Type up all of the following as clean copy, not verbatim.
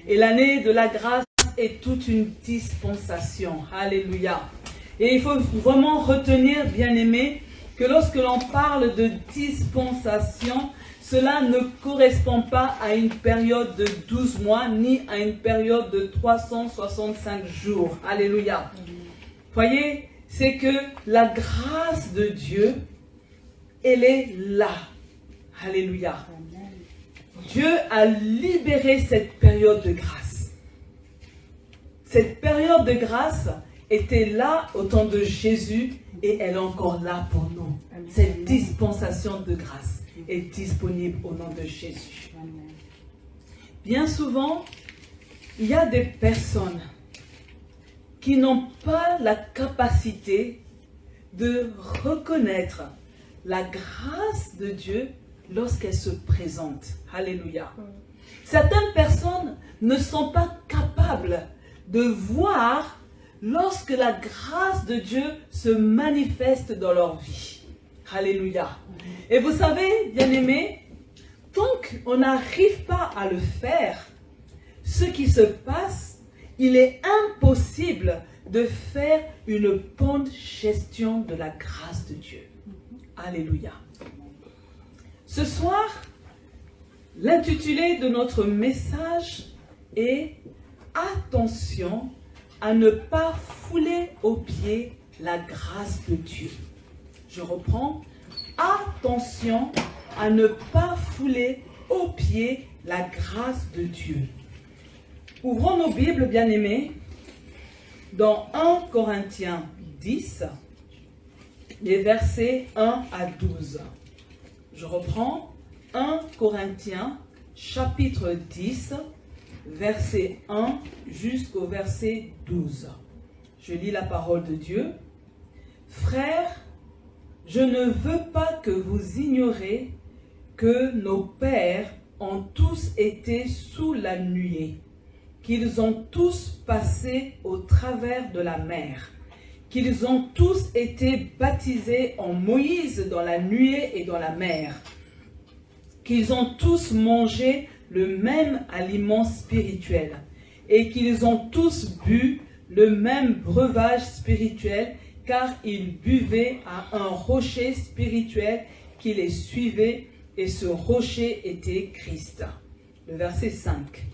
Et l'année de la grâce est toute une dispensation. Alléluia. Et il faut vraiment retenir, bien-aimés, que lorsque l'on parle de dispensation, cela ne correspond pas à une période de 12 mois, ni à une période de 365 jours. Alléluia. Voyez, c'est que la grâce de Dieu, elle est là. Alléluia. Dieu a libéré cette période de grâce. Cette période de grâce était là au temps de Jésus et elle est encore là pour nous. Cette dispensation de grâce est disponible au nom de Jésus. Bien souvent, il y a des personnes qui n'ont pas la capacité de reconnaître la grâce de Dieu lorsqu'elle se présente. Alléluia. Certaines personnes ne sont pas capables de voir lorsque la grâce de Dieu se manifeste dans leur vie. Alléluia. Et vous savez, bien-aimés, tant qu'on n'arrive pas à le faire, ce qui se passe, il est impossible de faire une bonne gestion de la grâce de Dieu. Alléluia. Ce soir, l'intitulé de notre message est « Attention à ne pas fouler aux pieds la grâce de Dieu ». Je reprends. « Attention à ne pas fouler aux pieds la grâce de Dieu ». Ouvrons nos Bibles, bien-aimés, dans 1 Corinthiens 10, les versets 1 à 12. Je reprends 1 Corinthiens chapitre 10, verset 1 jusqu'au verset 12. Je lis la parole de Dieu. Frères, je ne veux pas que vous ignorez que nos pères ont tous été sous la nuée, qu'ils ont tous passé au travers de la mer, qu'ils ont tous été baptisés en Moïse dans la nuée et dans la mer, qu'ils ont tous mangé le même aliment spirituel et qu'ils ont tous bu le même breuvage spirituel, car ils buvaient à un rocher spirituel qui les suivait, et ce rocher était Christ. Le verset 5.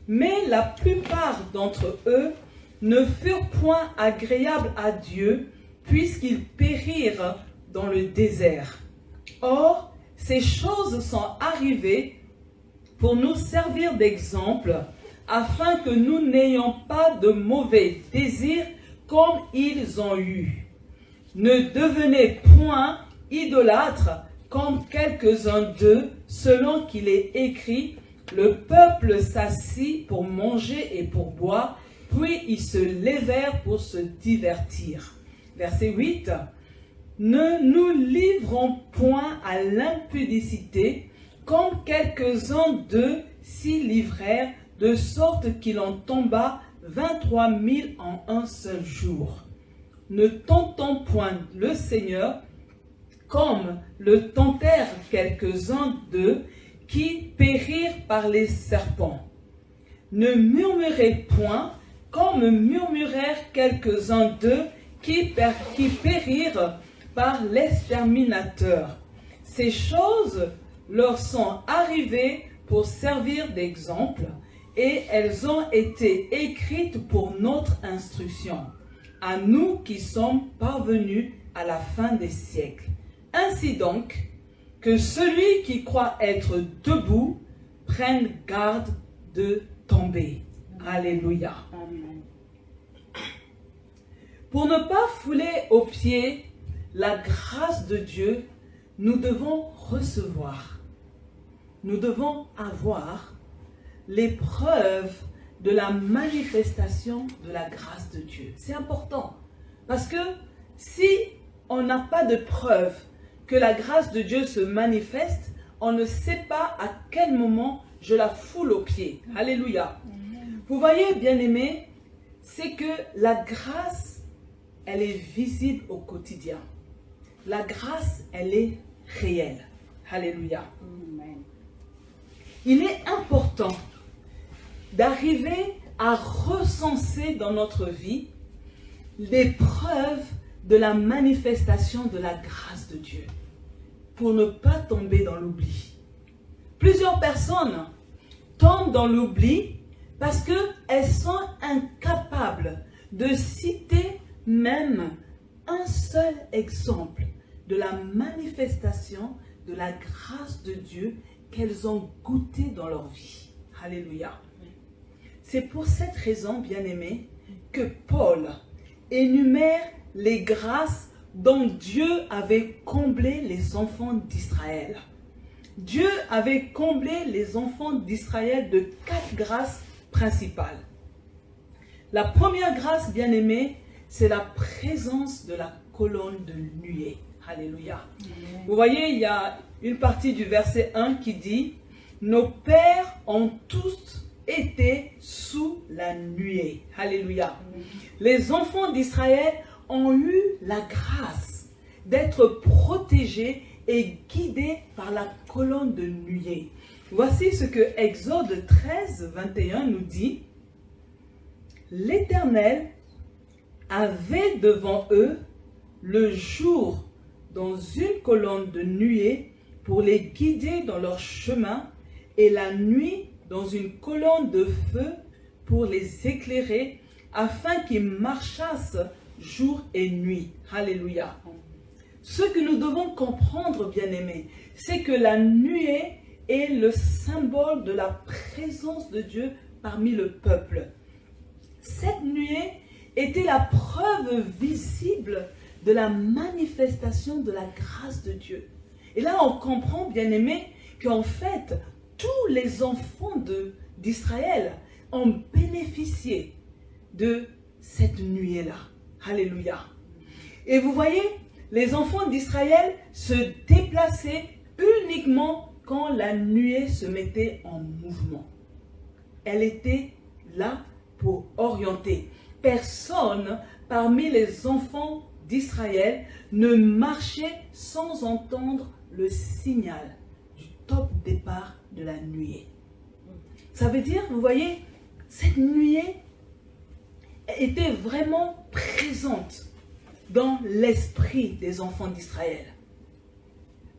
Mais la plupart d'entre eux ne furent point agréables à Dieu, puisqu'ils périrent dans le désert. Or, ces choses sont arrivées pour nous servir d'exemple, afin que nous n'ayons pas de mauvais désirs comme ils ont eu. Ne devenez point idolâtres comme quelques-uns d'eux, selon qu'il est écrit, le peuple s'assit pour manger et pour boire, puis ils se levèrent pour se divertir. Verset 8. Ne nous livrons point à l'impudicité, comme quelques-uns d'eux s'y livrèrent, de sorte qu'il en tomba 23 000 en un seul jour. Ne tentons point le Seigneur, comme le tentèrent quelques-uns d'eux, qui périrent par les serpents. Ne murmurez point, comme murmurèrent quelques-uns d'eux, qui périrent par l'exterminateur. Ces choses leur sont arrivées pour servir d'exemple, et elles ont été écrites pour notre instruction, à nous qui sommes parvenus à la fin des siècles. Ainsi donc, que celui qui croit être debout prenne garde de tomber. Alléluia. Amen. Pour ne pas fouler aux pieds la grâce de Dieu, nous devons recevoir, nous devons avoir les preuves de la manifestation de la grâce de Dieu. C'est important, parce que si on n'a pas de preuve que la grâce de Dieu se manifeste, on ne sait pas à quel moment je la foule aux pieds. Alléluia. Vous voyez, bien-aimés, c'est que la grâce, elle est visible au quotidien. La grâce, elle est réelle. Alléluia. Il est important d'arriver à recenser dans notre vie les preuves de la manifestation de la grâce de Dieu, pour ne pas tomber dans l'oubli. Plusieurs personnes tombent dans l'oubli parce qu'elles sont incapables de citer même un seul exemple de la manifestation de la grâce de Dieu qu'elles ont goûté dans leur vie. Alléluia. C'est pour cette raison, bien-aimés, que Paul énumère les grâces dont Dieu avait comblé les enfants d'Israël. Dieu avait comblé les enfants d'Israël de 4 grâces principales. La première grâce, bien-aimée, c'est la présence de la colonne de nuée. Alléluia. Amen. Vous voyez, il y a une partie du verset 1 qui dit « Nos pères ont tous été sous la nuée. » Alléluia. Amen. Les enfants d'Israël ont eu la grâce d'être protégés et guidés par la colonne de nuée. Voici ce que Exode 13, 21 nous dit. L'Éternel avait devant eux le jour dans une colonne de nuée pour les guider dans leur chemin et la nuit dans une colonne de feu pour les éclairer afin qu'ils marchassent jour et nuit. Alléluia. Ce que nous devons comprendre, bien-aimés, c'est que la nuée est le symbole de la présence de Dieu parmi le peuple. Cette nuée était la preuve visible de la manifestation de la grâce de Dieu. Et là, on comprend, bien-aimés, qu'en fait, tous les enfants d'Israël ont bénéficié de cette nuée-là. Alléluia. Et vous voyez, les enfants d'Israël se déplaçaient uniquement quand la nuée se mettait en mouvement. Elle était là pour orienter. Personne parmi les enfants d'Israël ne marchait sans entendre le signal du top départ de la nuée. Ça veut dire, vous voyez, cette nuée était vraiment présente dans l'esprit des enfants d'Israël.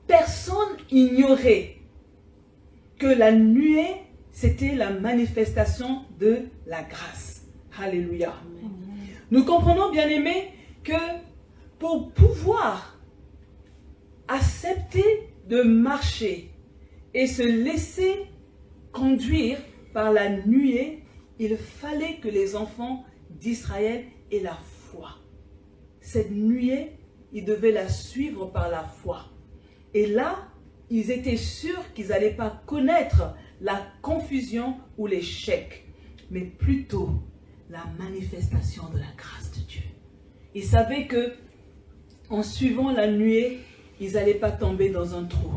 Personne ignorait que la nuée, c'était la manifestation de la grâce. Alléluia. Amen. Nous comprenons, bien-aimés, que pour pouvoir accepter de marcher et se laisser conduire par la nuée, il fallait que les enfants d'Israël aient la foi. Cette nuée, ils devaient la suivre par la foi. Et là, ils étaient sûrs qu'ils n'allaient pas connaître la confusion ou l'échec, mais plutôt la manifestation de la grâce de Dieu. Ils savaient que en suivant la nuée, ils n'allaient pas tomber dans un trou.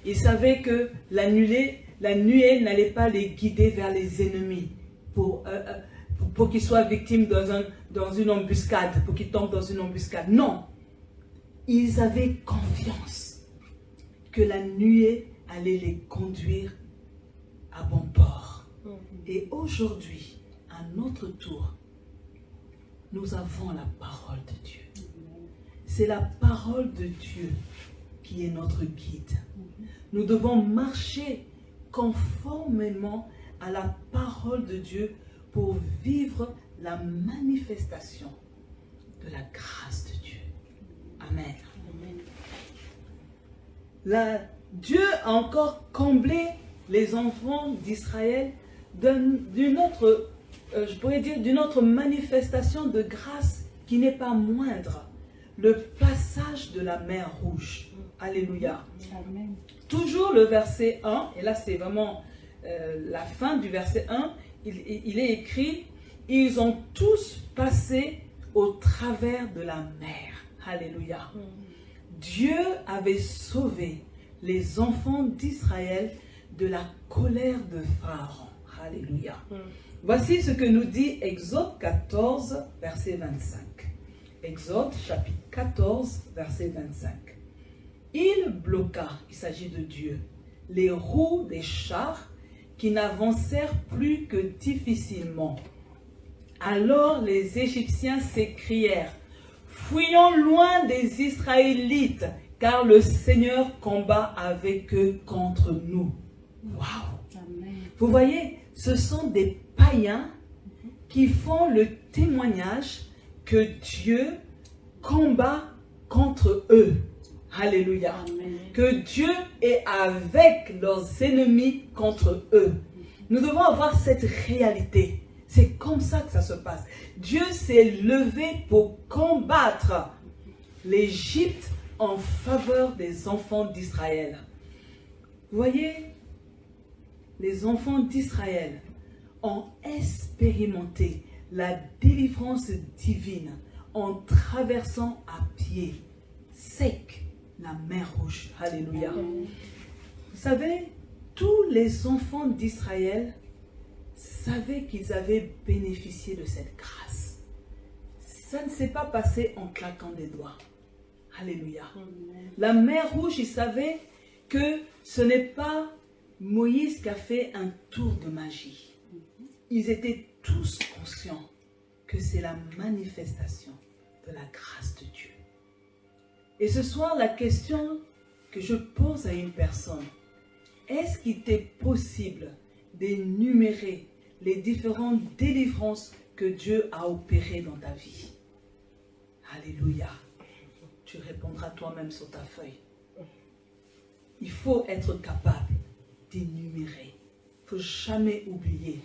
Ils savaient que la nuée n'allait pas les guider vers les ennemis pour qu'ils soient victimes dans une embuscade, pour qu'ils tombent dans une embuscade. Non, ils avaient confiance que la nuée allait les conduire à bon port. Et aujourd'hui, à notre tour, nous avons la parole de Dieu. C'est la parole de Dieu qui est notre guide. Nous devons marcher conformément à la parole de Dieu pour vivre la manifestation de la grâce de Dieu. Amen. Dieu a encore comblé les enfants d'Israël d'une autre, je pourrais dire, d'une autre manifestation de grâce qui n'est pas moindre. Le passage de la mer Rouge. Alléluia. Amen. Toujours le verset 1, et là c'est vraiment la fin du verset 1, il est écrit, ils ont tous passé au travers de la mer. Alléluia. Dieu avait sauvé les enfants d'Israël de la colère de Pharaon. Alléluia. Voici ce que nous dit Exode 14, verset 25. Exode chapitre 14, verset 25. Il bloqua, il s'agit de Dieu, les roues des chars qui qui n'avancèrent plus que difficilement. Alors les Égyptiens s'écrièrent, « Fuyons loin des Israélites, car le Seigneur combat avec eux contre nous. » Waouh! Vous voyez, ce sont des païens qui font le témoignage que Dieu combat contre eux. Alléluia. Amen. Que Dieu est avec leurs ennemis contre eux. Nous devons avoir cette réalité. C'est comme ça que ça se passe. Dieu s'est levé pour combattre l'Égypte en faveur des enfants d'Israël. Vous voyez, les enfants d'Israël ont expérimenté la délivrance divine en traversant à pied sec la mer Rouge. Alléluia. Vous savez, tous les enfants d'Israël savaient qu'ils avaient bénéficié de cette grâce. Ça ne s'est pas passé en claquant des doigts. Alléluia. La mer Rouge, ils savaient que ce n'est pas Moïse qui a fait un tour de magie. Ils étaient tous conscients que c'est la manifestation de la grâce de Dieu. Et ce soir, la question que je pose à une personne, est-ce qu'il t'est possible d'énumérer les différentes délivrances que Dieu a opérées dans ta vie? Alléluia. Tu répondras toi-même sur ta feuille. Il faut être capable d'énumérer. Il ne faut jamais oublier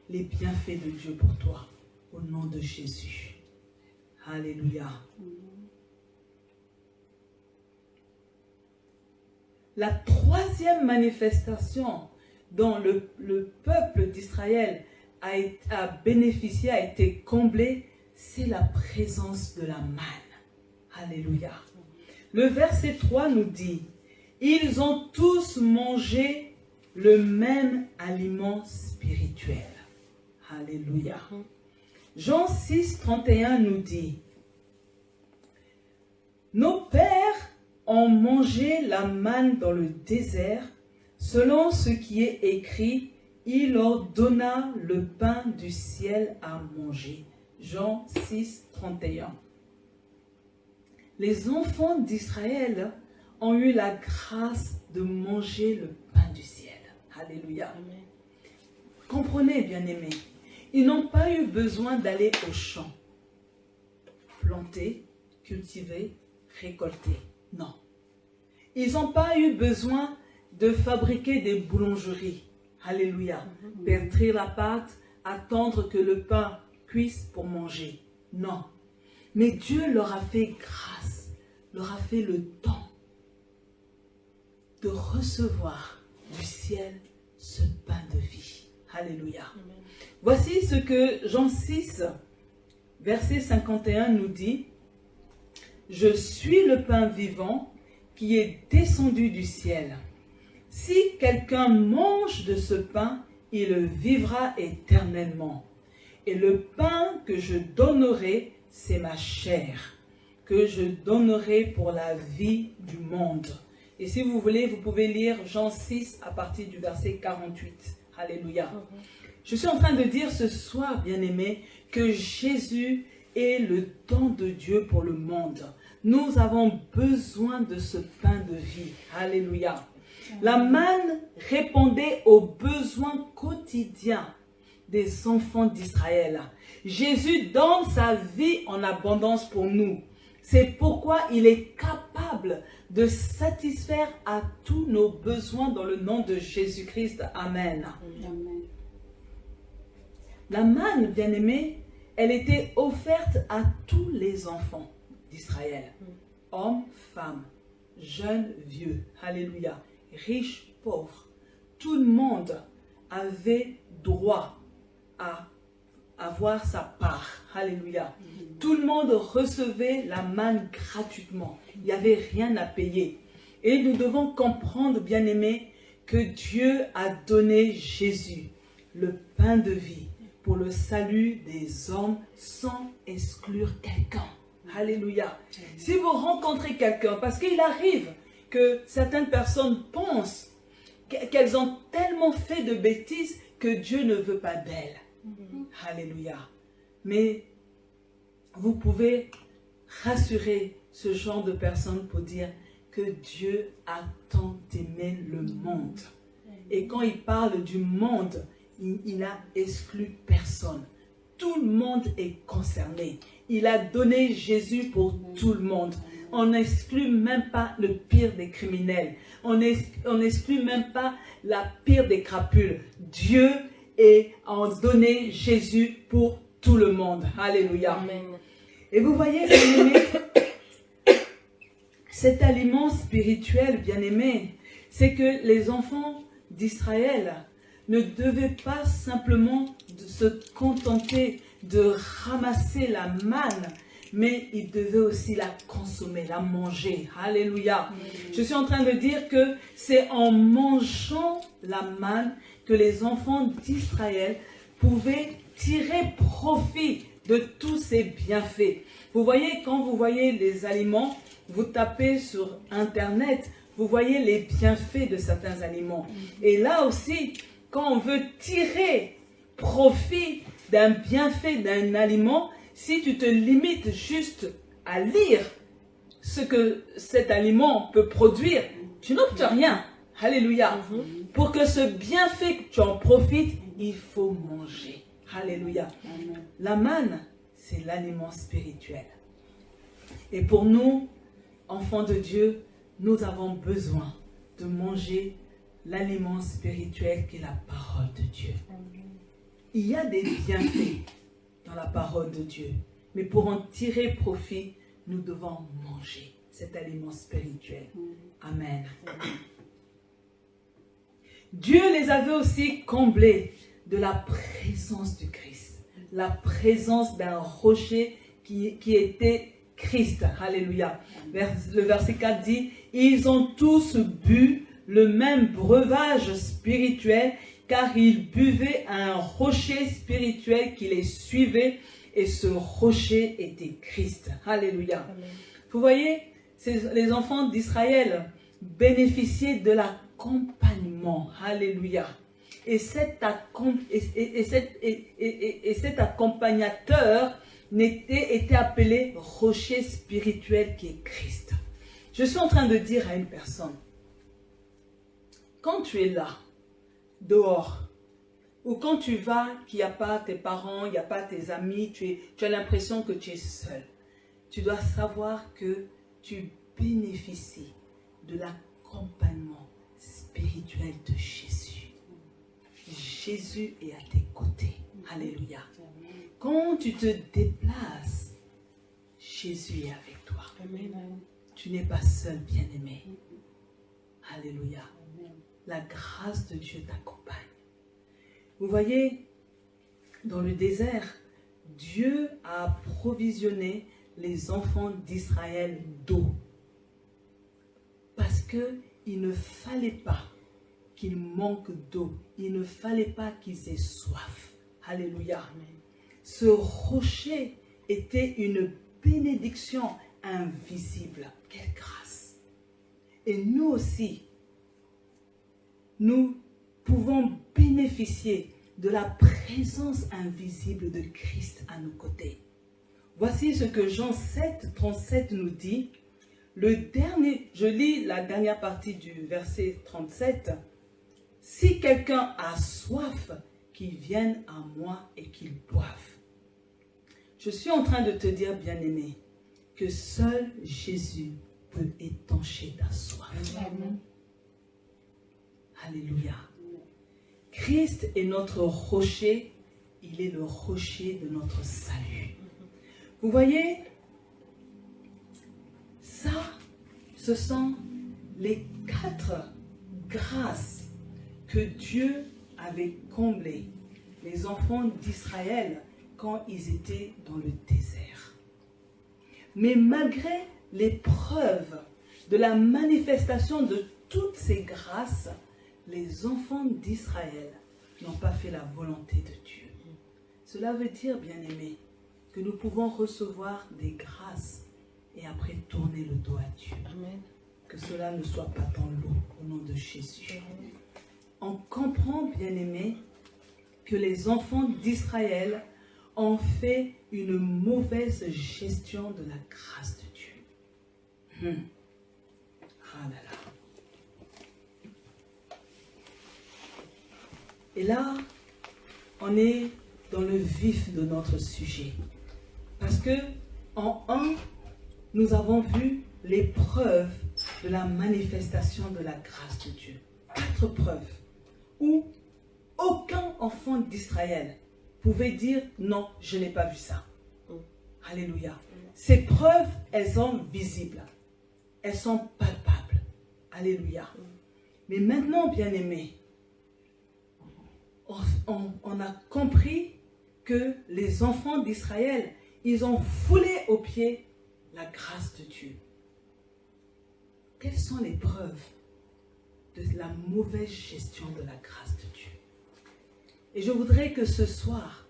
les bienfaits de Dieu pour toi, au nom de Jésus. Alléluia. La troisième manifestation dont le peuple d'Israël a bénéficié, a été comblé, c'est la présence de la manne. Alléluia. Le verset 3 nous dit, « Ils ont tous mangé le même aliment spirituel. » Alléluia. Jean 6, 31 nous dit, « Nos pères ont mangé la manne dans le désert, selon ce qui est écrit, il leur donna le pain du ciel à manger. » Jean 6, 31. Les enfants d'Israël ont eu la grâce de manger le pain du ciel. Alléluia. Amen. Comprenez, bien-aimés, ils n'ont pas eu besoin d'aller au champ, planter, cultiver, récolter. Non. Ils n'ont pas eu besoin de fabriquer des boulangeries. Alléluia. Pétrir la pâte, attendre que le pain cuise pour manger. Non. Mais Dieu leur a fait grâce, leur a fait le temps de recevoir du ciel ce pain de vie. Alléluia. Amen. Voici ce que Jean 6, verset 51 nous dit. « Je suis le pain vivant qui est descendu du ciel. Si quelqu'un mange de ce pain, il vivra éternellement. Et le pain que je donnerai, c'est ma chair, que je donnerai pour la vie du monde. » Et si vous voulez, vous pouvez lire Jean 6 à partir du verset 48. Alléluia. Je suis en train de dire ce soir, bien-aimés, que Jésus est le don de Dieu pour le monde. Nous avons besoin de ce pain de vie. Alléluia. La manne répondait aux besoins quotidiens des enfants d'Israël. Jésus donne sa vie en abondance pour nous. C'est pourquoi il est capable de satisfaire à tous nos besoins dans le nom de Jésus-Christ. Amen. Amen. La manne, bien-aimée, elle était offerte à tous les enfants d'Israël. Hommes, femmes, jeunes, vieux. Alléluia. Riches, pauvres. Tout le monde avait droit à avoir sa part. Alléluia. Tout le monde recevait la manne gratuitement. Il n'y avait rien à payer. Et nous devons comprendre, bien-aimés, que Dieu a donné Jésus, le pain de vie, pour le salut des hommes sans exclure quelqu'un. Alléluia. Si vous rencontrez quelqu'un, parce qu'il arrive que certaines personnes pensent qu'elles ont tellement fait de bêtises que Dieu ne veut pas d'elles. Alléluia. Mais vous pouvez rassurer ce genre de personnes pour dire que Dieu a tant aimé le monde. Et quand il parle du monde, il n'a exclu personne. Tout le monde est concerné. Il a donné Jésus pour tout le monde. On n'exclut même pas le pire des criminels. On n'exclut même pas la pire des crapules. Dieu a donné Jésus pour tout le monde. Alléluia. Amen. Et vous voyez, bien-aimés, cet aliment spirituel, bien-aimé, c'est que les enfants d'Israël ne devaient pas simplement se contenter de ramasser la manne, mais ils devaient aussi la consommer, la manger. Alléluia. Je suis en train de dire que c'est en mangeant la manne que les enfants d'Israël pouvaient tirer profit de tous ces bienfaits. Vous voyez, quand vous voyez les aliments, vous tapez sur Internet, vous voyez les bienfaits de certains aliments. Et là aussi, quand on veut tirer profit d'un bienfait d'un aliment, si tu te limites juste à lire ce que cet aliment peut produire, tu n'obtiens rien. Alléluia. Pour que ce bienfait, que tu en profites, il faut manger. Alléluia. La manne, c'est l'aliment spirituel. Et pour nous, enfants de Dieu, nous avons besoin de manger l'aliment spirituel qui est la parole de Dieu. Il y a des bienfaits dans la parole de Dieu, mais pour en tirer profit, nous devons manger cet aliment spirituel. Amen. Dieu les avait aussi comblés de la présence du Christ, la présence d'un rocher qui était Christ. Alléluia. Le verset 4 dit, « Ils ont tous bu le même breuvage spirituel, car ils buvaient à un rocher spirituel qui les suivait, et ce rocher était Christ. » Alléluia. Amen. Vous voyez, les enfants d'Israël bénéficiaient de l'accompagnement. Alléluia. Et cet accompagnateur était appelé rocher spirituel qui est Christ. Je suis en train de dire à une personne, quand tu es là, dehors, ou quand tu vas, qu'il n'y a pas tes parents, il n'y a pas tes amis, tu as l'impression que tu es seul, tu dois savoir que tu bénéficies de l'accompagnement spirituel de Jésus. Jésus est à tes côtés. Alléluia. Quand tu te déplaces, Jésus est avec toi. Tu n'es pas seul, bien-aimé. Alléluia. La grâce de Dieu t'accompagne. Vous voyez, dans le désert, Dieu a approvisionné les enfants d'Israël d'eau. Parce qu'il ne fallait pas qu'ils manquent d'eau. Il ne fallait pas qu'ils aient soif. Alléluia. Ce rocher était une bénédiction invisible. Quelle grâce. Et nous aussi, nous pouvons bénéficier de la présence invisible de Christ à nos côtés. Voici ce que Jean 7, 37 nous dit. Je lis la dernière partie du verset 37. « Si quelqu'un a soif, qu'il vienne à moi et qu'il boive. » Je suis en train de te dire, bien-aimé, que seul Jésus peut étancher ta soif. Amen. Alléluia. Christ est notre rocher, il est le rocher de notre salut. Vous voyez, ça, ce sont les 4 grâces que Dieu avait comblées les enfants d'Israël quand ils étaient dans le désert. Mais malgré l'épreuve de la manifestation de toutes ces grâces, les enfants d'Israël n'ont pas fait la volonté de Dieu. Cela veut dire, bien-aimés, que nous pouvons recevoir des grâces et après tourner le dos à Dieu. Amen. Que cela ne soit pas dans l'eau, au nom de Jésus. Amen. on comprend, bien-aimés, que les enfants d'Israël ont fait une mauvaise gestion de la grâce de Dieu. Ah là là. Et là, on est dans le vif de notre sujet. Parce que en 1, nous avons vu les preuves de la manifestation de la grâce de Dieu. 4 preuves où aucun enfant d'Israël pouvait dire non, je n'ai pas vu ça. Alléluia. Ces preuves, elles sont visibles. Elles sont palpables. Alléluia. Mais maintenant, bien-aimés, on a compris que les enfants d'Israël, ils ont foulé aux pieds la grâce de Dieu. Quelles sont les preuves de la mauvaise gestion de la grâce de Dieu? Et je voudrais que ce soir,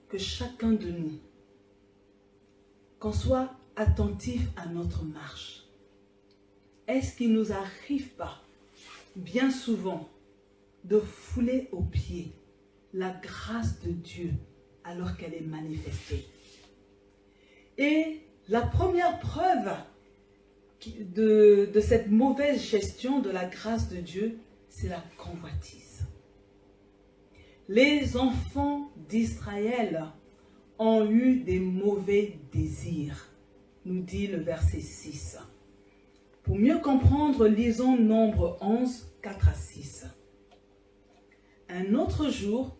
que chacun de nous, qu'on soit attentif à notre marche. Est-ce qu'il ne nous arrive pas, bien souvent, de fouler aux pieds la grâce de Dieu alors qu'elle est manifestée? Et la première preuve de cette mauvaise gestion de la grâce de Dieu, c'est la convoitise. Les enfants d'Israël ont eu des mauvais désirs, nous dit le verset 6. Pour mieux comprendre, lisons Nombre 11, 4 à 6. Un autre jour,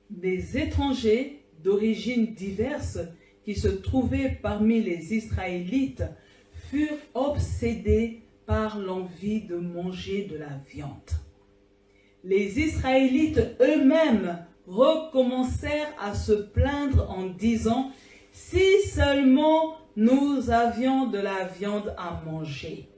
des étrangers d'origines diverses qui se trouvaient parmi les Israélites furent obsédés par l'envie de manger de la viande. Les Israélites eux-mêmes recommencèrent à se plaindre en disant « Si seulement nous avions de la viande à manger.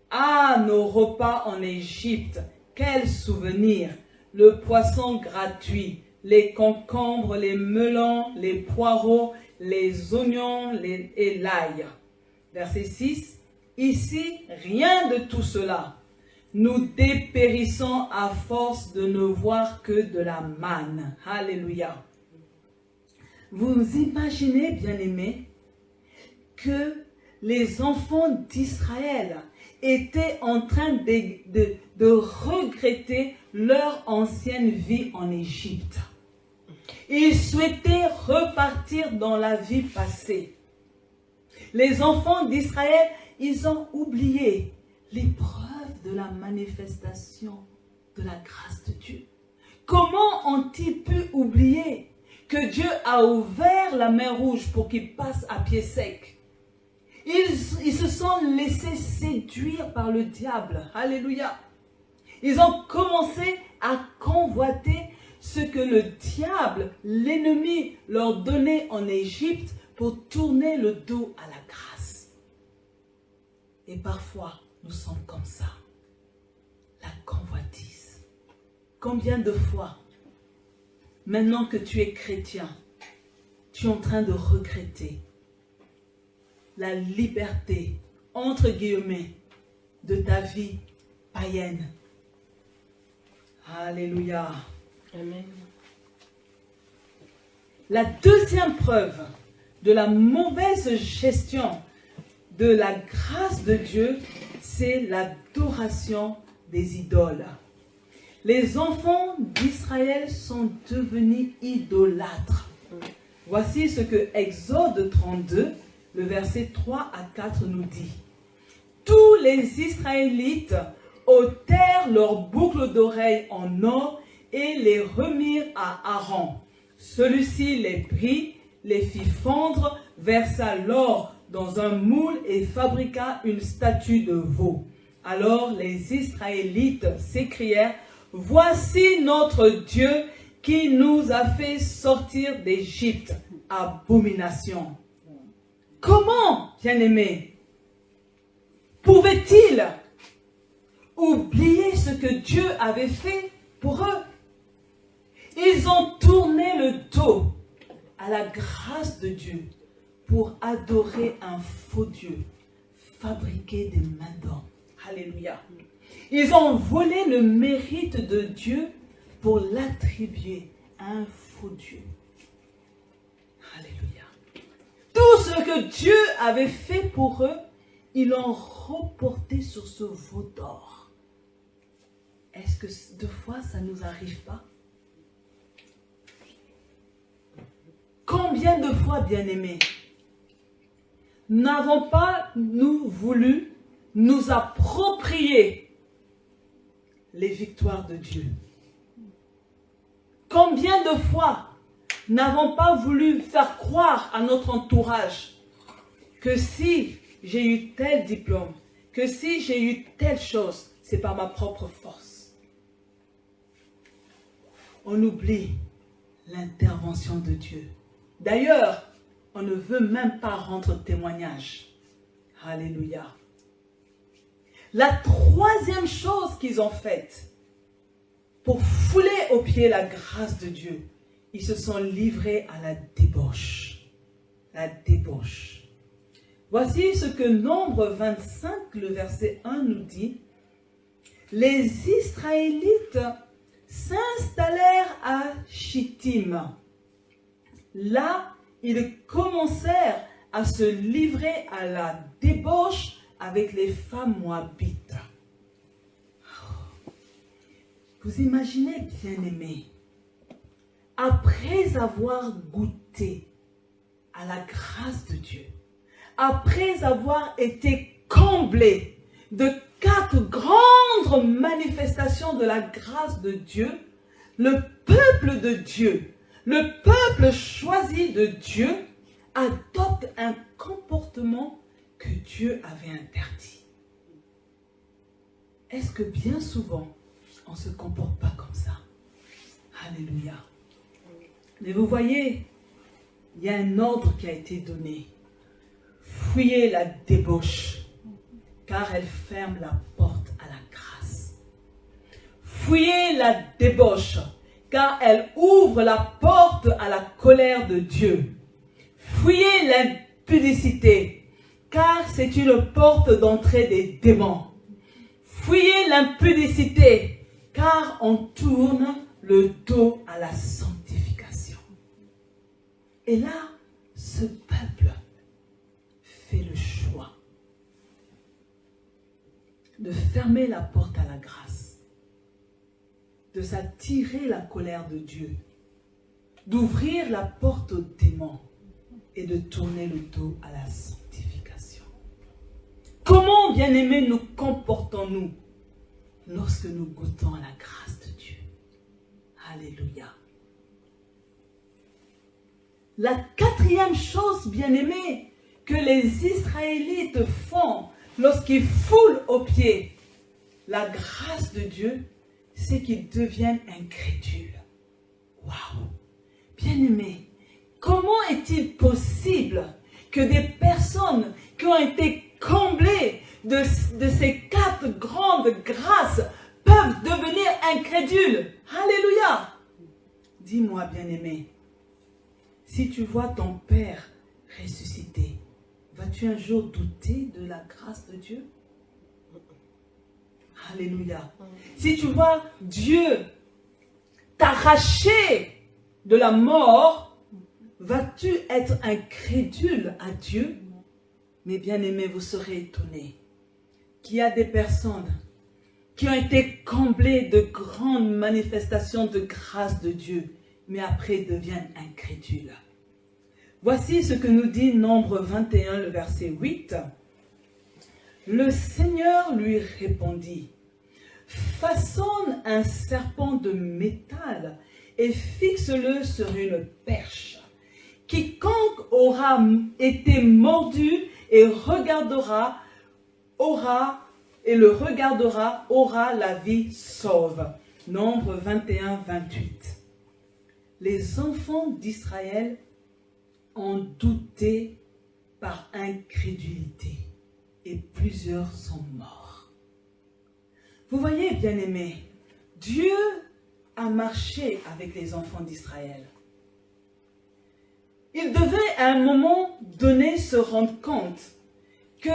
Ah, nos repas en Égypte, quel souvenir! Le poisson gratuit, les concombres, les melons, les poireaux, les oignons et l'ail. » Verset 6. Ici, rien de tout cela. Nous dépérissons à force de ne voir que de la manne. Alléluia. Vous imaginez, bien-aimés, que les enfants d'Israël étaient en train de regretter leur ancienne vie en Égypte. Ils souhaitaient repartir dans la vie passée. Les enfants d'Israël, ils ont oublié les preuves de la manifestation de la grâce de Dieu. Comment ont-ils pu oublier que Dieu a ouvert la mer Rouge pour qu'ils passent à pied sec? Ils se sont laissés séduire par le diable. Alléluia. Ils ont commencé à convoiter ce que le diable, l'ennemi, leur donnait en Égypte pour tourner le dos à la grâce. Et parfois, nous sommes comme ça. La convoitise. Combien de fois, maintenant que tu es chrétien, tu es en train de regretter la liberté, entre guillemets, de ta vie païenne. Alléluia. Amen. La deuxième preuve de la mauvaise gestion de la grâce de Dieu, c'est l'adoration des idoles. Les enfants d'Israël sont devenus idolâtres. Voici ce que Exode 32, le verset 3 à 4 nous dit. Tous les Israélites ôtèrent leurs boucles d'oreilles en or et les remirent à Aaron. Celui-ci les prit, les fit fondre, versa l'or dans un moule et fabriqua une statue de veau. Alors les Israélites s'écrièrent, « Voici notre Dieu qui nous a fait sortir d'Égypte. Abomination. » Comment, bien-aimés, pouvaient-ils oublier ce que Dieu avait fait pour eux? Ils ont tourné le dos à la grâce de Dieu pour adorer un faux Dieu fabriqué des mains d'homme. Alléluia. Ils ont volé le mérite de Dieu pour l'attribuer à un faux Dieu. Alléluia. Tout ce que Dieu avait fait pour eux, ils l'ont reporté sur ce veau d'or. Est-ce que deux fois ça ne nous arrive pas? Combien de fois, bien-aimés, n'avons pas nous voulu nous approprier les victoires de Dieu? Combien de fois n'avons pas voulu faire croire à notre entourage que si j'ai eu tel diplôme, que si j'ai eu telle chose, c'est par ma propre force. On oublie l'intervention de Dieu. D'ailleurs, on ne veut même pas rendre témoignage. Alléluia. La troisième chose qu'ils ont faite, pour fouler aux pieds la grâce de Dieu, ils se sont livrés à la débauche. La débauche. Voici ce que Nombre 25, le verset 1 nous dit. Les Israélites s'installèrent à Chittim. Là, ils commencèrent à se livrer à la débauche avec les femmes moabites. Vous imaginez, bien-aimés, après avoir goûté à la grâce de Dieu, après avoir été comblés de 4 grandes manifestations de la grâce de Dieu, le peuple de Dieu, le peuple choisi de Dieu, adopte un comportement que Dieu avait interdit. Est-ce que bien souvent, on ne se comporte pas comme ça? Alléluia. Mais vous voyez, il y a un ordre qui a été donné. Fuyez la débauche, car elle ferme la porte à la grâce. Fuyez la débauche, car elle ouvre la porte à la colère de Dieu. Fuyez l'impudicité, car c'est une porte d'entrée des démons. Fuyez l'impudicité, car on tourne le dos à la sanctification. Et là, ce peuple fait le choix de fermer la porte à la grâce, de s'attirer la colère de Dieu, d'ouvrir la porte aux démons et de tourner le dos à la sanctification. Comment, bien-aimés, nous comportons-nous lorsque nous goûtons à la grâce de Dieu? Alléluia. La quatrième chose, bien-aimés, que les Israélites font lorsqu'ils foulent aux pieds la grâce de Dieu, c'est qu'ils deviennent incrédules. Waouh! Bien-aimés, comment est-il possible que des personnes qui ont été comblées de ces 4 grandes grâces peuvent devenir incrédules? Alléluia! Dis-moi, bien-aimé, si tu vois ton Père ressuscité, vas-tu un jour douter de la grâce de Dieu? Alléluia. Si tu vois Dieu t'arracher de la mort, vas-tu être incrédule à Dieu? Mais bien aimé, vous serez étonnés qu'il y a des personnes qui ont été comblées de grandes manifestations de grâce de Dieu, mais après deviennent incrédules. Voici ce que nous dit Nombre 21, le verset 8. Le Seigneur lui répondit, « Façonne un serpent de métal et fixe-le sur une perche. Quiconque aura été mordu et le regardera aura la vie sauve. » Nombre 21, 28. Les enfants d'Israël ont douté par incrédulité et plusieurs sont morts. Vous voyez, bien-aimés, Dieu a marché avec les enfants d'Israël. Il devait à un moment donné se rendre compte que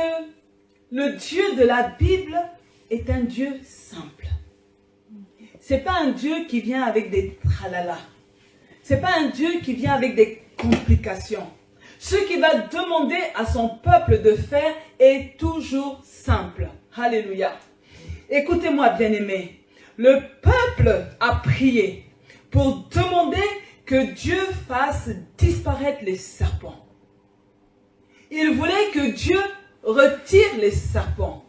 le Dieu de la Bible est un Dieu simple. C'est pas un Dieu qui vient avec des tralala. C'est pas un Dieu qui vient avec des complications. Ce qu'il va demander à son peuple de faire est toujours simple. Alléluia. Écoutez-moi, bien-aimés. Le peuple a prié pour demander que Dieu fasse disparaître les serpents. Il voulait que Dieu retire les serpents.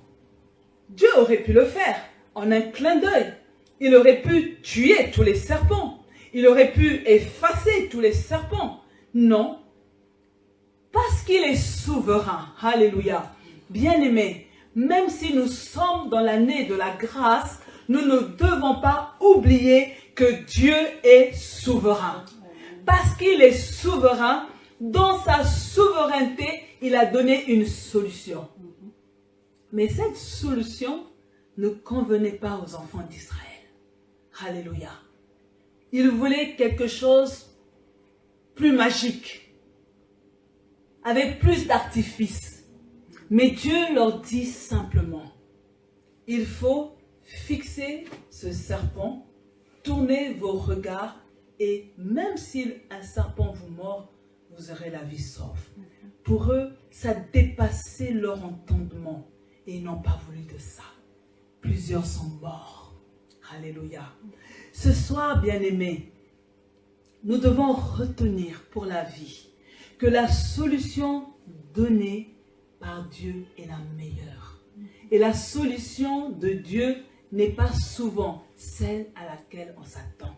Dieu aurait pu le faire en un clin d'œil. Il aurait pu tuer tous les serpents. Il aurait pu effacer tous les serpents. Non. Parce qu'il est souverain. Alléluia. Bien-aimés, même si nous sommes dans l'année de la grâce, nous ne devons pas oublier que Dieu est souverain. Parce qu'il est souverain, dans sa souveraineté, il a donné une solution. Mais cette solution ne convenait pas aux enfants d'Israël. Alléluia. Ils voulaient quelque chose plus magique, avec plus d'artifice. Mais Dieu leur dit simplement, il faut fixer ce serpent, tournez vos regards et même si un serpent vous mord, vous aurez la vie sauve. Pour eux, ça dépassait leur entendement et ils n'ont pas voulu de ça. Plusieurs sont morts. Alléluia. Ce soir, bien-aimés, nous devons retenir pour la vie que la solution donnée par Dieu est la meilleure. Et la solution de Dieu n'est pas souvent celle à laquelle on s'attend.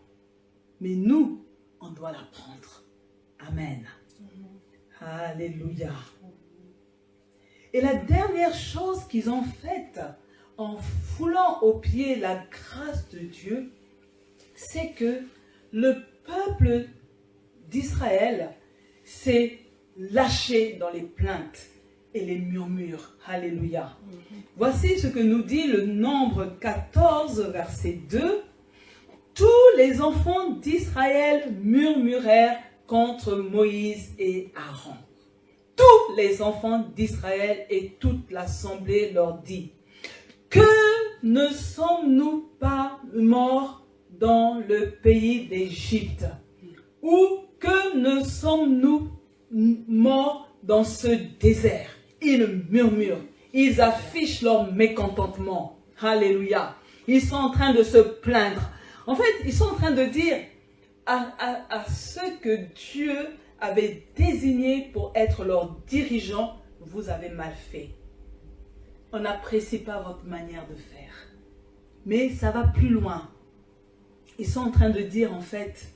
Mais nous, on doit la prendre. Amen. Alléluia. Et la dernière chose qu'ils ont faite en foulant aux pieds la grâce de Dieu, c'est que le peuple d'Israël s'est lâché dans les plaintes et les murmures. Alléluia. Voici ce que nous dit le Nombre 14, verset 2. Tous les enfants d'Israël murmurèrent contre Moïse et Aaron. Tous les enfants d'Israël et toute l'assemblée leur dit, que ne sommes-nous pas morts dans le pays d'Égypte? Ou que ne sommes-nous morts dans ce désert? Ils murmurent, ils affichent leur mécontentement. Alléluia. Ils sont en train de se plaindre. En fait, ils sont en train de dire à ceux que Dieu avait désignés pour être leurs dirigeants, vous avez mal fait. On n'apprécie pas votre manière de faire. Mais ça va plus loin. Ils sont en train de dire, en fait,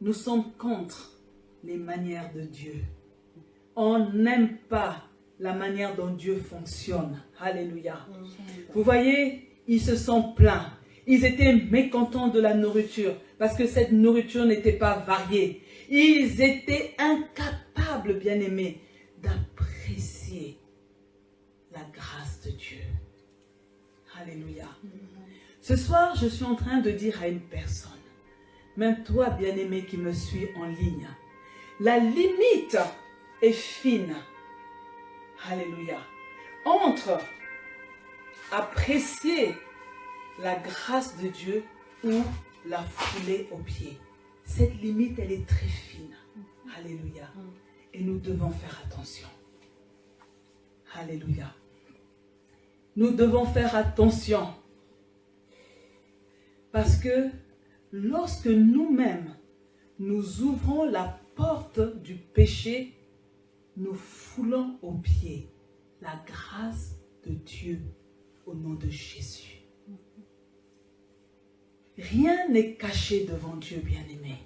nous sommes contre les manières de Dieu. On n'aime pas la manière dont Dieu fonctionne. Alléluia. Vous voyez, ils se sont plaints. Ils étaient mécontents de la nourriture parce que cette nourriture n'était pas variée. Ils étaient incapables, bien-aimés, d'apprécier la grâce de Dieu. Alléluia. Ce soir, je suis en train de dire à une personne, même toi, bien-aimé qui me suis en ligne, la limite est fine. Alléluia. Entre apprécier la grâce de Dieu ou la fouler aux pieds. Cette limite, elle est très fine. Alléluia. Et nous devons faire attention. Alléluia. Nous devons faire attention. Parce que lorsque nous-mêmes, nous ouvrons la porte du péché, nous foulons aux pieds la grâce de Dieu au nom de Jésus. Rien n'est caché devant Dieu, bien-aimé.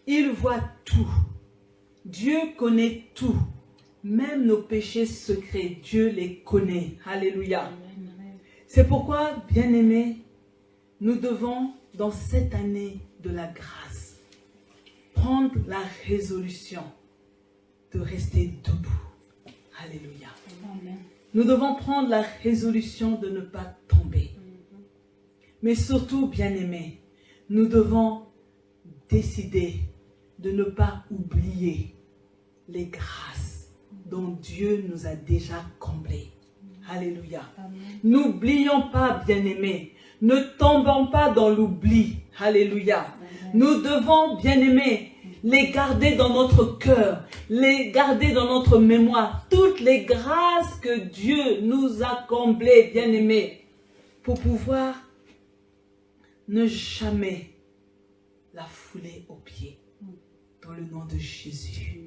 Il voit tout. Dieu connaît tout. Même nos péchés secrets, Dieu les connaît. Alléluia. C'est pourquoi, bien-aimé, nous devons, dans cette année de la grâce, prendre la résolution de rester debout. Alléluia. Nous devons prendre la résolution de ne pas tomber. Mais surtout, bien-aimés, nous devons décider de ne pas oublier les grâces dont Dieu nous a déjà comblés. Alléluia. N'oublions pas, bien-aimés. Ne tombons pas dans l'oubli. Alléluia. Nous devons, bien-aimés, les garder dans notre cœur, les garder dans notre mémoire. Toutes les grâces que Dieu nous a comblées, bien-aimés, pour pouvoir ne jamais la fouler aux pieds. Dans le nom de Jésus.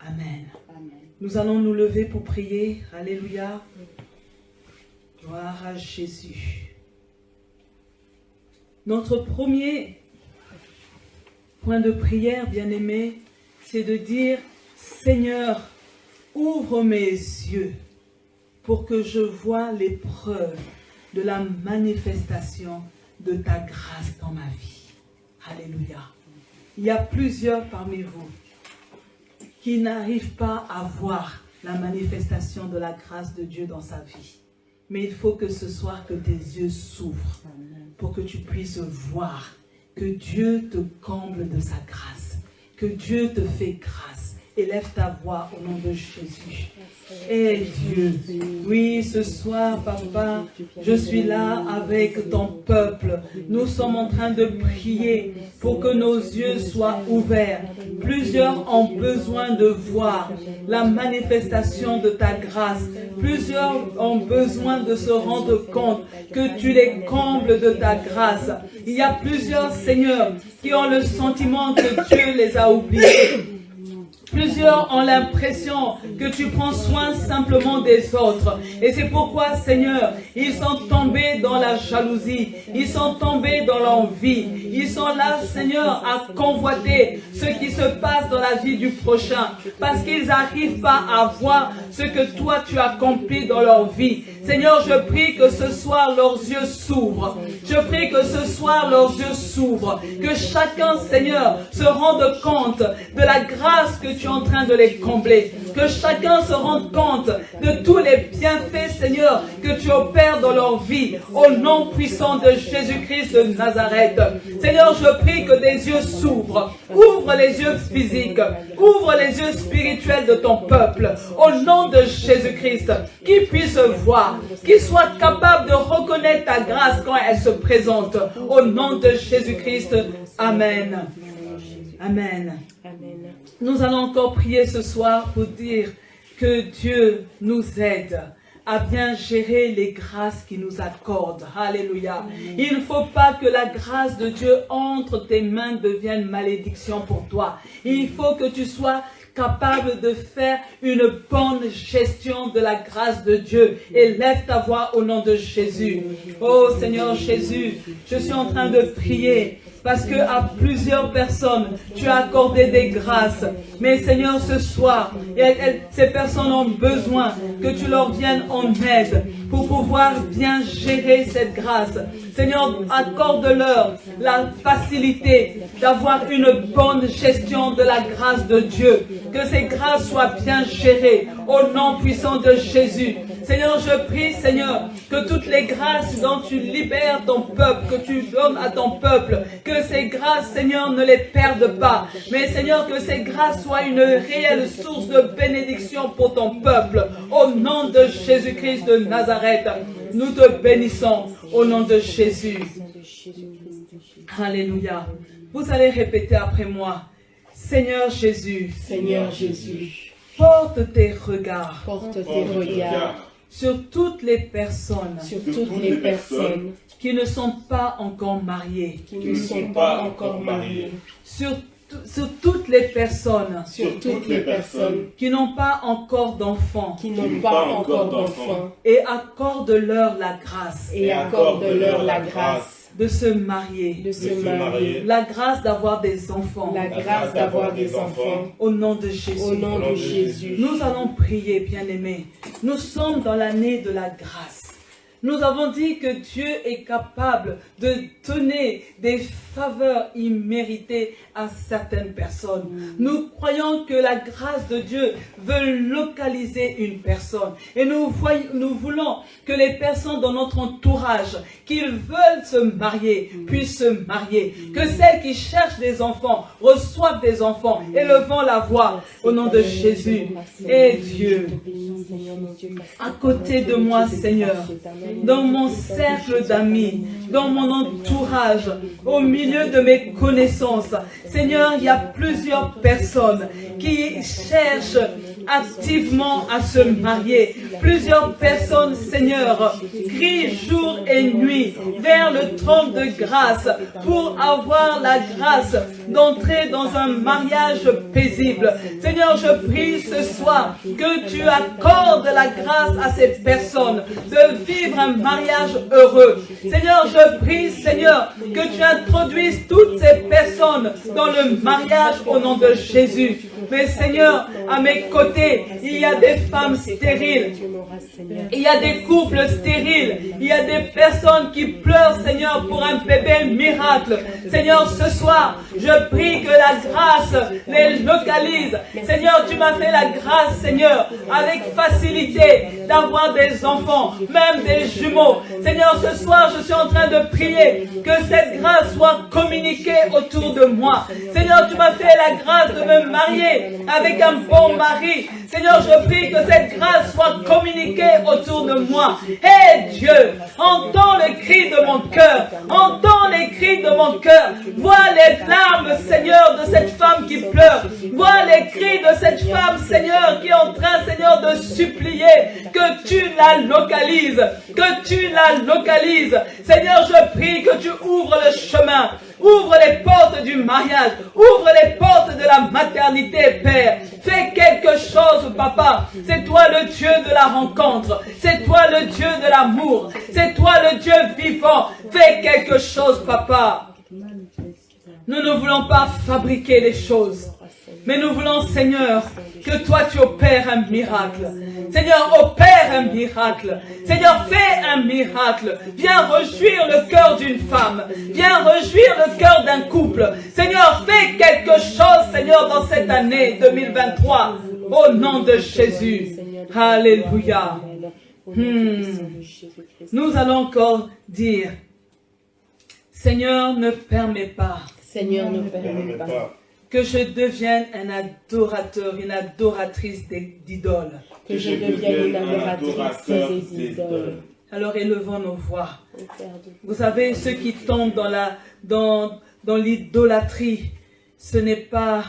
Amen. Nous allons nous lever pour prier. Alléluia. Gloire à Jésus. Notre premier point de prière, bien-aimé, c'est de dire, Seigneur, ouvre mes yeux pour que je voie les preuves de la manifestation de ta grâce dans ma vie. Alléluia. Il y a plusieurs parmi vous qui n'arrivent pas à voir la manifestation de la grâce de Dieu dans sa vie. Mais il faut que ce soir que tes yeux s'ouvrent pour que tu puisses voir que Dieu te comble de sa grâce, que Dieu te fait grâce. Élève ta voix au nom de Jésus. Et Dieu, oui, ce soir, Papa, je suis là avec ton peuple. Nous sommes en train de prier pour que nos yeux soient ouverts. Plusieurs ont besoin de voir la manifestation de ta grâce. Plusieurs ont besoin de se rendre compte que tu les combles de ta grâce. Il y a plusieurs, Seigneur, qui ont le sentiment que Dieu les a oubliés. Plusieurs ont l'impression que tu prends soin simplement des autres. Et c'est pourquoi, Seigneur, ils sont tombés dans la jalousie. Ils sont tombés dans l'envie. Ils sont là, Seigneur, à convoiter ce qui se passe dans la vie du prochain. Parce qu'ils n'arrivent pas à voir ce que toi tu accomplis dans leur vie. Seigneur, je prie que ce soir leurs yeux s'ouvrent. Je prie que ce soir leurs yeux s'ouvrent. Que chacun, Seigneur, se rende compte de la grâce que tu es en train de les combler. Que chacun se rende compte de tous les bienfaits, Seigneur, que tu opères dans leur vie. Au nom puissant de Jésus-Christ de Nazareth. Seigneur, je prie que des yeux s'ouvrent. Ouvre les yeux physiques. Ouvre les yeux spirituels de ton peuple. Au nom de Jésus-Christ. Qu'ils puissent voir. Qu'ils soient capables de reconnaître ta grâce quand elle se présente. Au nom de Jésus-Christ. Amen. Amen. Nous allons encore prier ce soir pour dire que Dieu nous aide à bien gérer les grâces qu'il nous accorde. Alléluia. Il ne faut pas que la grâce de Dieu entre tes mains devienne malédiction pour toi. Il faut que tu sois capable de faire une bonne gestion de la grâce de Dieu. Et lève ta voix au nom de Jésus. Oh Seigneur Jésus, je suis en train de prier parce que à plusieurs personnes, tu as accordé des grâces. Mais Seigneur, ce soir, ces personnes ont besoin que tu leur viennes en aide pour pouvoir bien gérer cette grâce. Seigneur, accorde-leur la facilité d'avoir une bonne gestion de la grâce de Dieu. Que ces grâces soient bien gérées au nom puissant de Jésus. Seigneur, je prie, Seigneur, que toutes les grâces dont tu libères ton peuple, que tu donnes à ton peuple, que ces grâces, Seigneur, ne les perdent pas. Mais Seigneur, que ces grâces soient une réelle source de bénédiction pour ton peuple. Au nom de Jésus-Christ de Nazareth, nous te bénissons au nom de Jésus. Alléluia. Vous allez répéter après moi. Seigneur Jésus. Seigneur Jésus. Porte tes regards. Porte tes regards sur toutes les personnes. Sur toutes les personnes qui ne sont pas encore mariées. Qui ne sont pas encore mariées. Sur toutes les personnes. Sur toutes les personnes qui n'ont pas encore d'enfants. Qui n'ont pas encore d'enfants. Et accorde-leur la grâce. Et accorde-leur la grâce. De se marier. De se marier. La grâce d'avoir des enfants. La grâce d'avoir des enfants. Au nom de Jésus. Au nom de Jésus. Nous allons prier, bien-aimés. Nous sommes dans l'année de la grâce. Nous avons dit que Dieu est capable de donner des faveurs imméritées à certaines personnes. Nous croyons que la grâce de Dieu veut localiser une personne. Et nous voulons que les personnes dans notre entourage qui veulent se marier puissent se marier. Que celles qui cherchent des enfants reçoivent des enfants et levons la voix au nom de Jésus. Et Dieu, à côté de moi, Seigneur, dans mon cercle d'amis, dans mon entourage, au milieu de mes connaissances, Seigneur, il y a plusieurs personnes qui cherchent activement à se marier. Plusieurs personnes, Seigneur, crient jour et nuit vers le trône de grâce pour avoir la grâce d'entrer dans un mariage paisible. Seigneur, je prie ce soir que tu accordes la grâce à ces personnes de vivre un mariage heureux. Seigneur, je prie, Seigneur, que tu introduises toutes ces personnes dans le mariage au nom de Jésus. Mais Seigneur, à mes côtés, il y a des femmes stériles. Il y a des couples stériles. Il y a des personnes qui pleurent, Seigneur, pour un bébé miracle. Seigneur, ce soir, je prie que la grâce les localise. Seigneur, tu m'as fait la grâce, Seigneur, avec facilité d'avoir des enfants, même des jumeaux. Seigneur, ce soir, je suis en train de prier que cette grâce soit communiquée autour de moi. Seigneur, tu m'as fait la grâce de me marier avec un bon mari. Seigneur, je prie que cette grâce soit communiquée autour de moi. Hé Dieu, entends le cri de mon cœur. Entends les cris de mon cœur. Vois les larmes, Seigneur, de cette femme qui pleure. Vois les cris de cette femme, Seigneur, qui est en train, Seigneur, de supplier que tu la localises. Que tu la localises. Seigneur, je prie que tu ouvres le chemin. Ouvre les portes du mariage. Ouvre les portes de la maternité, Père. Fais quelque chose, Papa. C'est toi le Dieu de la rencontre. C'est toi le Dieu de l'amour. C'est toi le Dieu vivant. Fais quelque chose, Papa. Nous ne voulons pas fabriquer les choses. Mais nous voulons, Seigneur, que toi tu opères un miracle. Seigneur, opère un miracle. Seigneur, fais un miracle. Viens réjouir le cœur d'une femme. Viens réjouir le cœur d'un couple. Seigneur, fais quelque chose, Seigneur, dans cette année 2023. Au nom de Jésus. Alléluia. Nous allons encore dire, Seigneur, ne permets pas. Seigneur, ne permets pas que je devienne un adorateur, une adoratrice d'idoles. Que je devienne une adoratrice des idoles. Alors élevons nos voix. Vous savez, ceux qui tombent dans l'idolâtrie, ce n'est pas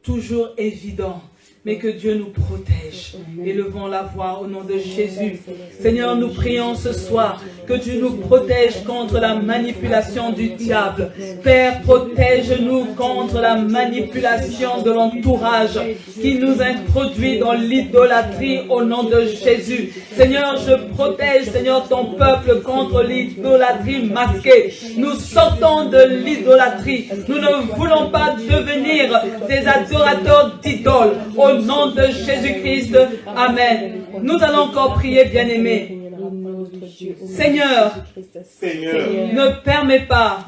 toujours évident. Mais que Dieu nous protège. Élevons la voix au nom de Jésus. Seigneur, nous prions ce soir que tu nous protèges contre la manipulation du diable. Père, protège-nous contre la manipulation de l'entourage qui nous introduit dans l'idolâtrie au nom de Jésus. Seigneur, je protège, Seigneur, ton peuple contre l'idolâtrie masquée. Nous sortons de l'idolâtrie. Nous ne voulons pas devenir des adorateurs d'idoles. Au nom de Jésus-Christ, Amen. Nous allons encore prier, bien-aimés. Seigneur, ne permets pas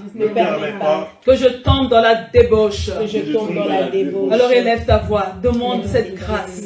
que je tombe dans la débauche. Alors élève ta voix, demande cette grâce.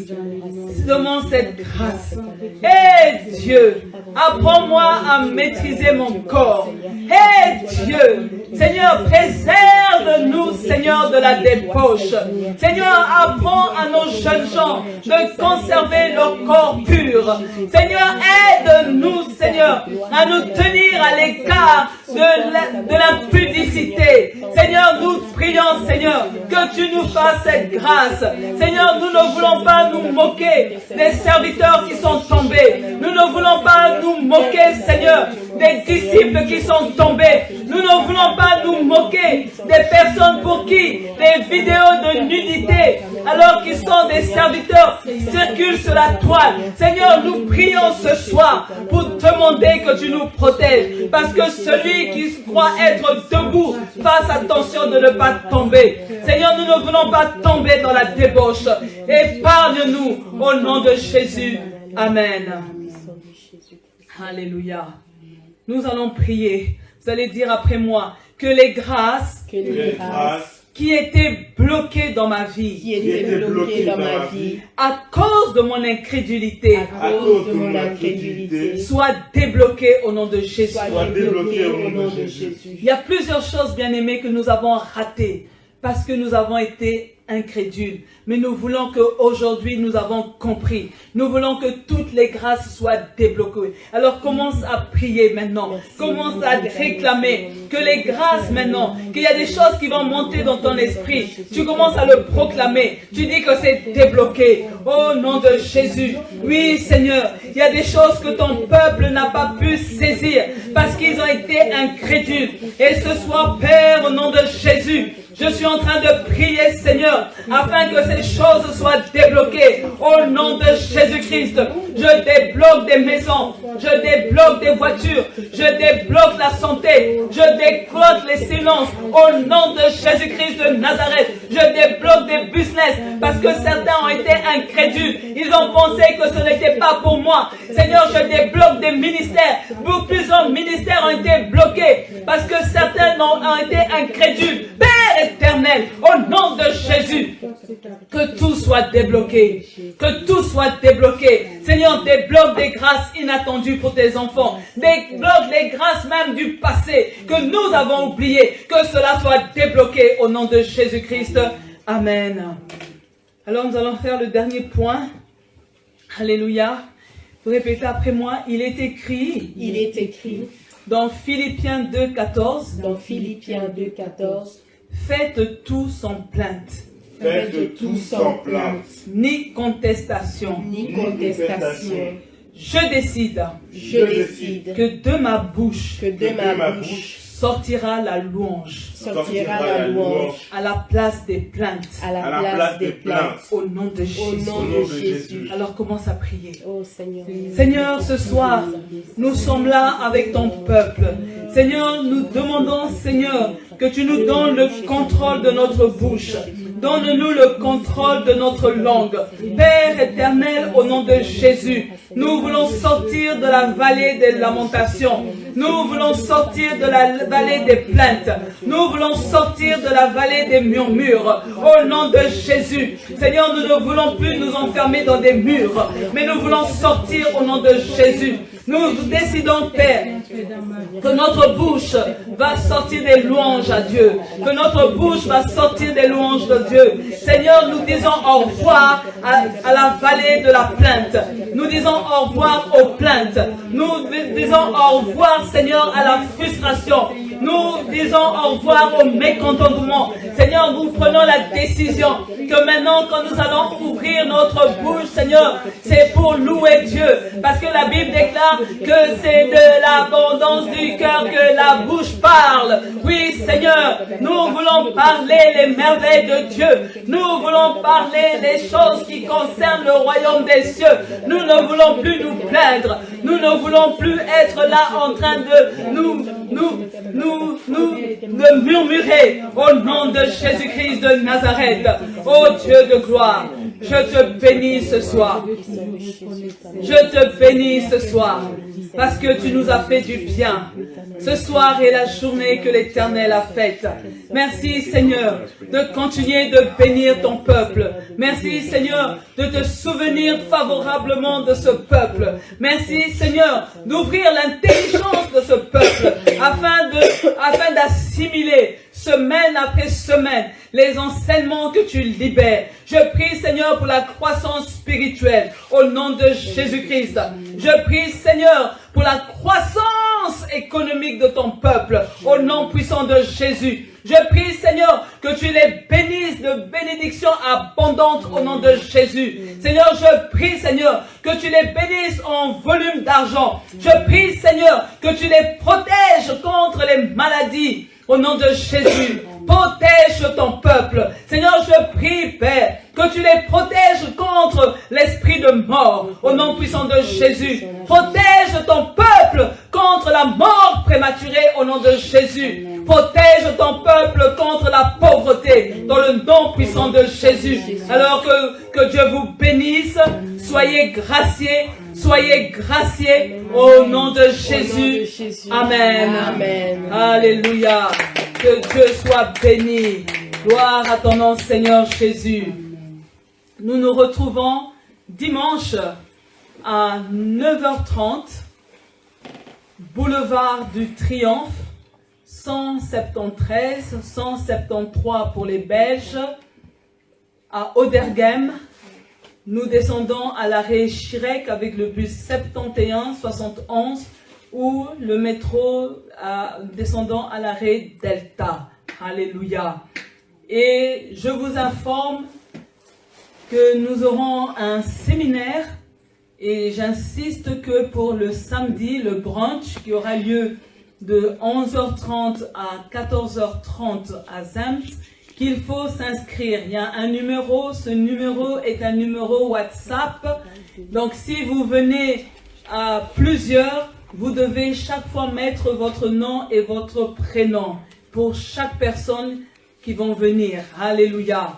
Demande cette grâce. Hé Dieu, apprends-moi à maîtriser mon corps. Hé Dieu, Seigneur, préserve-nous, Seigneur, de la débauche. Seigneur, apprends à nos jeunes gens de conserver leur corps pur. Seigneur, aide-nous, Seigneur, à nous tenir à l'écart de l'impudicité. Seigneur, nous prions, Seigneur, que tu nous fasses cette grâce. Seigneur, nous ne voulons pas nous moquer des serviteurs qui sont tombés. Nous ne voulons pas nous moquer, Seigneur, des disciples qui sont tombés. Nous ne voulons pas nous moquer des personnes pour qui les vidéos de nudité, alors qu'ils sont des serviteurs, circulent sur la toile. Seigneur, nous prions ce soir pour demander que tu nous protèges. Parce que celui qui croit être debout, fasse attention de ne pas tomber. Seigneur, nous ne voulons pas tomber dans la débauche. Épargne-nous au nom de Jésus. Amen. Alléluia. Nous allons prier. Vous allez dire après moi que les grâces qui étaient bloquées dans ma vie, à cause de mon incrédulité, soient débloquées au nom de Jésus. Il y a plusieurs choses, bien-aimés, que nous avons ratées parce que nous avons été incrédules. Mais nous voulons qu'aujourd'hui nous avons compris. Nous voulons que toutes les grâces soient débloquées. Alors commence à prier maintenant. Commence à réclamer que les grâces maintenant, qu'il y a des choses qui vont monter dans ton esprit. Tu commences à le proclamer. Tu dis que c'est débloqué. Au nom de Jésus. Oui Seigneur, il y a des choses que ton peuple n'a pas pu saisir parce qu'ils ont été incrédules. Et ce soir, Père, au nom de Jésus, je suis en train de prier, Seigneur, afin que ces choses soient débloquées. Au nom de Jésus-Christ, je débloque des maisons, je débloque des voitures, je débloque la santé, je débloque les silences. Au nom de Jésus-Christ de Nazareth, je débloque des business parce que certains ont été incrédules. Ils ont pensé que ce n'était pas pour moi. Seigneur, je débloque des ministères. Plusieurs ministères ont été bloqués parce que certains ont été incrédules. Père éternel, au nom de Jésus, que tout soit débloqué, que tout soit débloqué. Seigneur, débloque des grâces inattendues pour tes enfants, débloque les grâces même du passé que nous avons oubliées, que cela soit débloqué au nom de Jésus-Christ. Amen. Alors nous allons faire le dernier point. Alléluia. Vous répétez après moi, il est écrit dans Philippiens 2,14. Dans Philippiens 2,14. Faites tout sans plainte. Faites tout sans plainte. Ni contestation. Je décide que de ma bouche sortira la louange. À la place des plaintes. Au nom de Jésus. Alors commence à prier. Oh, Seigneur. Seigneur, ce soir, nous sommes là avec ton peuple. Seigneur, nous demandons, Seigneur, que tu nous donnes le contrôle de notre bouche. Donne-nous le contrôle de notre langue. Père éternel, au nom de Jésus, nous voulons sortir de la vallée des lamentations. Nous voulons sortir de la vallée des plaintes. Nous voulons sortir de la vallée des murmures. Au nom de Jésus. Seigneur, nous ne voulons plus nous enfermer dans des murs, mais nous voulons sortir au nom de Jésus. Nous décidons, Père, que notre bouche va sortir des louanges à Dieu. Que notre bouche va sortir des louanges de Dieu. Seigneur, nous disons au revoir à la vallée de la plainte. Nous disons au revoir aux plaintes. Nous disons au revoir, Seigneur, à la frustration. Nous disons au revoir au mécontentement. Seigneur, nous prenons la décision que maintenant, quand nous allons ouvrir notre bouche, Seigneur, c'est pour louer Dieu. Parce que la Bible déclare que c'est de l'abondance du cœur que la bouche parle. Oui, Seigneur, nous voulons parler les merveilles de Dieu. Nous voulons parler les choses qui concernent le royaume des cieux. Nous ne voulons plus nous plaindre. Nous ne voulons plus être là en train de de murmurer au nom de Jésus-Christ de Nazareth. Ô Dieu de gloire, je te bénis ce soir. Je te bénis ce soir parce que tu nous as fait du bien. Ce soir est la journée que l'Éternel a faite. Merci Seigneur de continuer de bénir ton peuple. Merci Seigneur de te souvenir favorablement de ce peuple. Merci Seigneur d'ouvrir l'intelligence de ce peuple afin d'assimiler semaine après semaine les enseignements que tu libères. Je prie Seigneur pour la croissance spirituelle au nom de Jésus-Christ. Je prie Seigneur pour la croissance économique de ton peuple au nom puissant de Jésus. Je prie Seigneur que tu les bénisses de bénédictions abondantes au nom de Jésus. Seigneur, je prie Seigneur que tu les bénisses en volume d'argent. Je prie Seigneur que tu les protèges contre les maladies. Au nom de Jésus, protège ton peuple. Seigneur, je prie, Père, que tu les protèges contre l'esprit de mort. Au nom puissant de Jésus, protège ton peuple contre la mort prématurée. Au nom de Jésus, protège ton peuple contre la pauvreté. Dans le nom puissant de Jésus. Alors que Dieu vous bénisse. Soyez graciés, soyez graciés au nom de Jésus. Amen. Amen. Alléluia. Que Dieu soit béni. Gloire à ton nom, Seigneur Jésus. Nous nous retrouvons dimanche à 9h30, boulevard du Triomphe, 173 pour les Belges, à Oderghem. Nous descendons à l'arrêt Chirec avec le bus 71-71 ou le métro descendant à l'arrêt Delta. Alléluia. Et je vous informe que nous aurons un séminaire et j'insiste que pour le samedi, le brunch qui aura lieu de 11h30 à 14h30 à Zempt, qu'il faut s'inscrire. Il y a un numéro, ce numéro est un numéro WhatsApp. Donc si vous venez à plusieurs, vous devez chaque fois mettre votre nom et votre prénom pour chaque personne qui vont venir. Alléluia.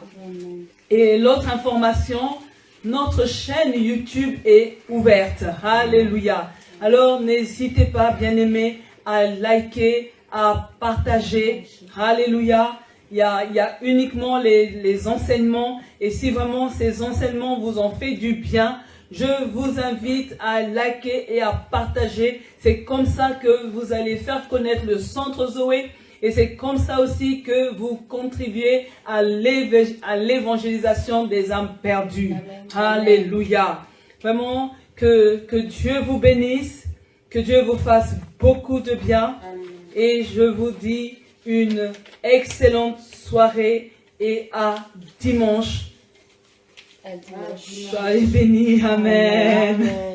Et l'autre information, notre chaîne YouTube est ouverte. Alléluia. Alors n'hésitez pas, bien-aimés, à liker, à partager. Alléluia. Il y a uniquement les enseignements. Et si vraiment ces enseignements vous ont fait du bien, je vous invite à liker et à partager. C'est comme ça que vous allez faire connaître le Centre Zoé. Et c'est comme ça aussi que vous contribuez à l'évangélisation des âmes perdues. Amen. Alléluia. Vraiment, que Dieu vous bénisse, que Dieu vous fasse beaucoup de bien. Amen. Et je vous dis une excellente soirée et à dimanche. À dimanche. Soyez bénis. Amen. Amen.